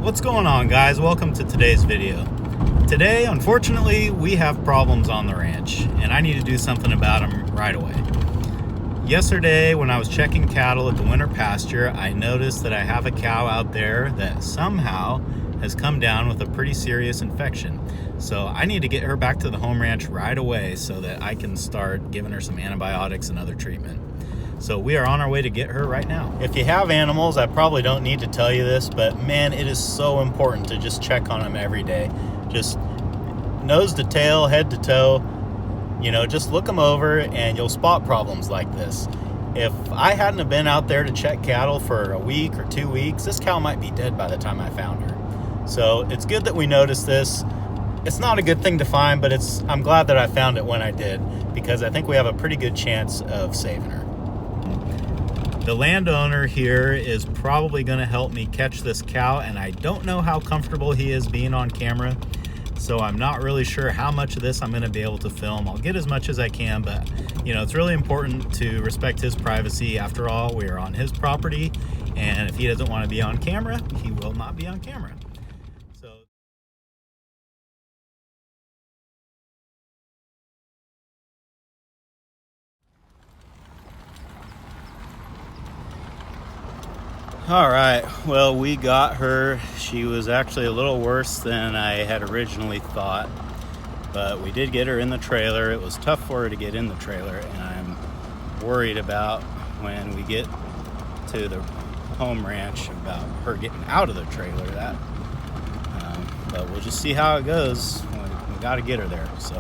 What's going on, guys? Welcome to today's video. Today, unfortunately, we have problems on the ranch, and I need to do something about them right away. Yesterday, when I was checking cattle at the winter pasture, I noticed that I have a cow out there that somehow has come down with a pretty serious infection. So I need to get her back to the home ranch right away so that I can start giving her some antibiotics and other treatment. So we are on our way to get her right now. If you have animals, I probably don't need to tell you this, but man, it is so important to just check on them every day. Just nose to tail, head to toe, just look them over and you'll spot problems like this. If I hadn't have been out there to check cattle for a week or 2 weeks, this cow might be dead by the time I found her. So it's good that we noticed this. It's not a good thing to find, but I'm glad that I found it when I did, because I think we have a pretty good chance of saving her. The landowner here is probably going to help me catch this cow, and I don't know how comfortable he is being on camera, so I'm not really sure how much of this I'm going to be able to film. I'll get as much as I can, but it's really important to respect his privacy. After all, we are on his property, and if he doesn't want to be on camera, he will not be on camera. All right, well, we got her. She was actually a little worse than I had originally thought, but we did get her in the trailer. It was tough for her to get in the trailer, and I'm worried about when we get to the home ranch about her getting out of the trailer. But we'll just see how it goes. We got to get her there. So,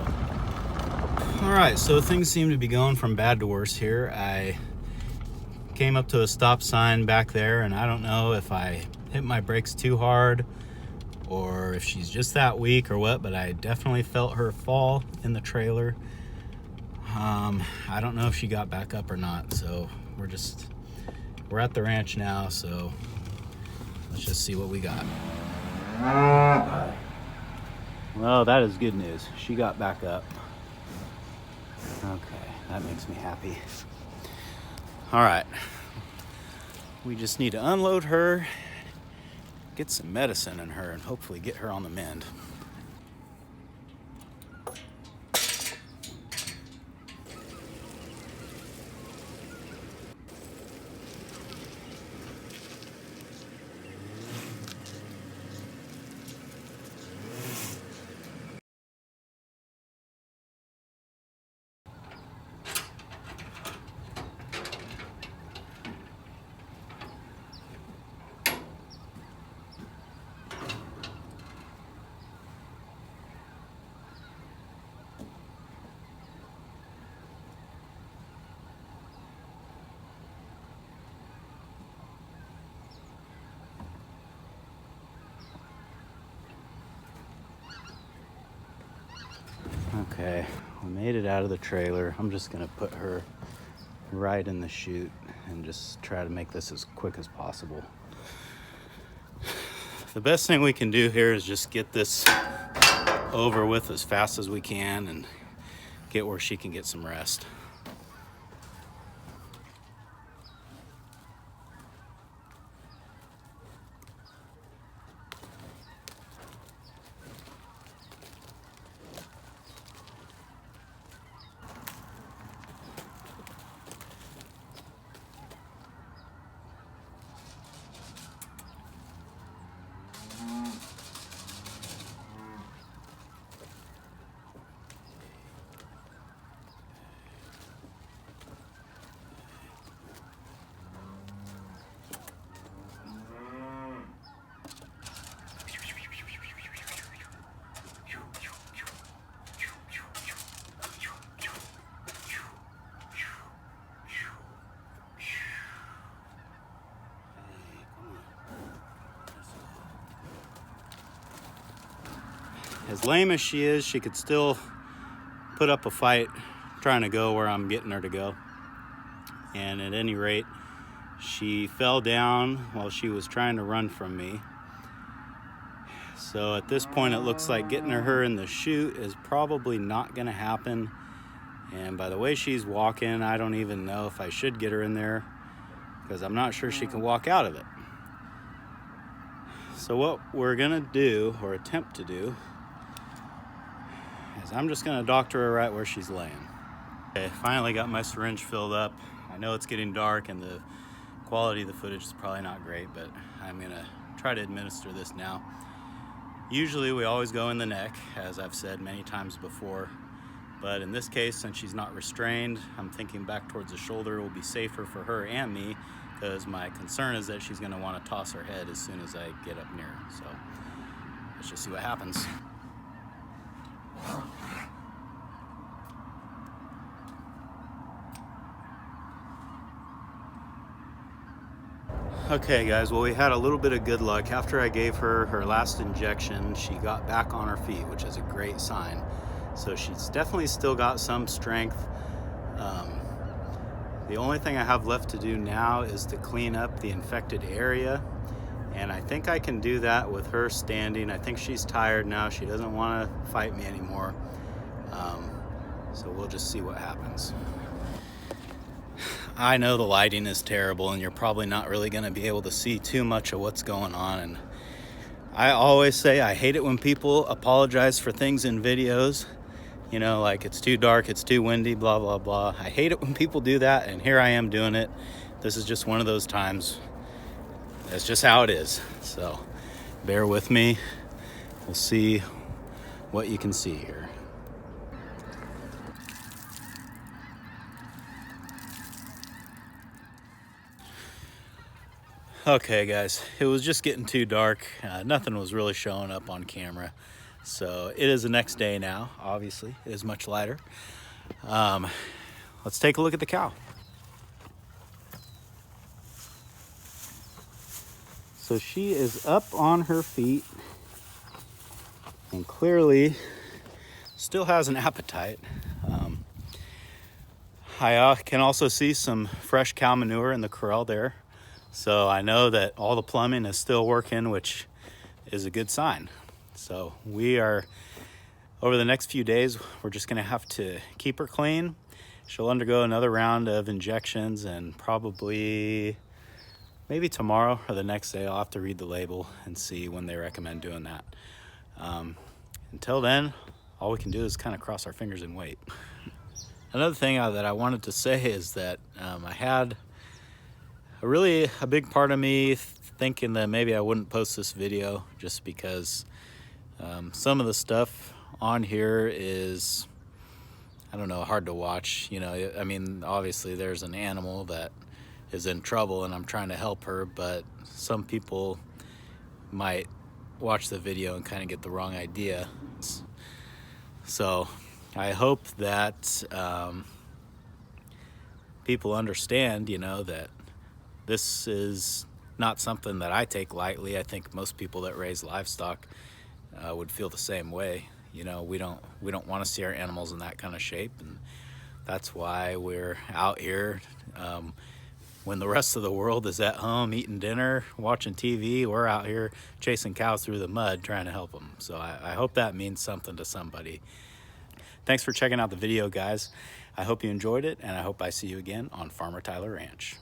all right, so things seem to be going from bad to worse here. I came up to a stop sign back there, and I don't know if I hit my brakes too hard or if she's just that weak or what, but I definitely felt her fall in the trailer. I don't know if she got back up or not, so we're at the ranch now, so let's just see what we got. Well, that is good news. She got back up. Okay, that makes me happy. All right, we just need to unload her, get some medicine in her, and hopefully get her on the mend. Okay, we made it out of the trailer. I'm just gonna put her right in the chute and just try to make this as quick as possible. The best thing we can do here is just get this over with as fast as we can and get where she can get some rest. As lame as she is, she could still put up a fight trying to go where I'm getting her to go. And at any rate, she fell down while she was trying to run from me. So at this point, it looks like getting her in the chute is probably not going to happen. And by the way she's walking, I don't even know if I should get her in there because I'm not sure she can walk out of it. So what we're gonna do, or attempt to do, is I'm just gonna doctor her right where she's laying. Okay, finally got my syringe filled up. I know it's getting dark and the quality of the footage is probably not great, but I'm gonna try to administer this now. Usually we always go in the neck, as I've said many times before, but in this case, since she's not restrained, I'm thinking back towards the shoulder will be safer for her and me, because my concern is that she's gonna wanna toss her head as soon as I get up near her. So let's just see what happens. Okay guys, well, we had a little bit of good luck. After I gave her her last injection, she got back on her feet, which is a great sign. So she's definitely still got some strength. The only thing I have left to do now is to clean up the infected area. And I think I can do that with her standing. I think she's tired now. She doesn't want to fight me anymore. So we'll just see what happens. I know the lighting is terrible and you're probably not really going to be able to see too much of what's going on. And I always say I hate it when people apologize for things in videos. You know, like it's too dark, it's too windy, blah, blah, blah. I hate it when people do that, and here I am doing it. This is just one of those times. That's just how it is. So bear with me. We'll see what you can see here. Okay guys, it was just getting too dark. Nothing was really showing up on camera. So it is the next day now, obviously. It is much lighter. Let's take a look at the cow. So she is up on her feet and clearly still has an appetite. I can also see some fresh cow manure in the corral there. So I know that all the plumbing is still working, which is a good sign. So we are, over the next few days, we're just gonna have to keep her clean. She'll undergo another round of injections, and probably maybe tomorrow or the next day I'll have to read the label and see when they recommend doing that. Until then, all we can do is kind of cross our fingers and wait. Another thing that I wanted to say is that I had a big part of me thinking that maybe I wouldn't post this video just because some of the stuff on here is, I don't know, hard to watch. You know, I mean, obviously there's an animal that is in trouble and I'm trying to help her, but some people might watch the video and kind of get the wrong idea. So I hope that people understand, you know, that this is not something that I take lightly. I think most people that raise livestock would feel the same way. You know, we don't want to see our animals in that kind of shape, and that's why we're out here. When the rest of the world is at home eating dinner, watching TV, we're out here chasing cows through the mud trying to help them. So I hope that means something to somebody. Thanks for checking out the video, guys. I hope you enjoyed it, and I hope I see you again on Farmer Tyler Ranch.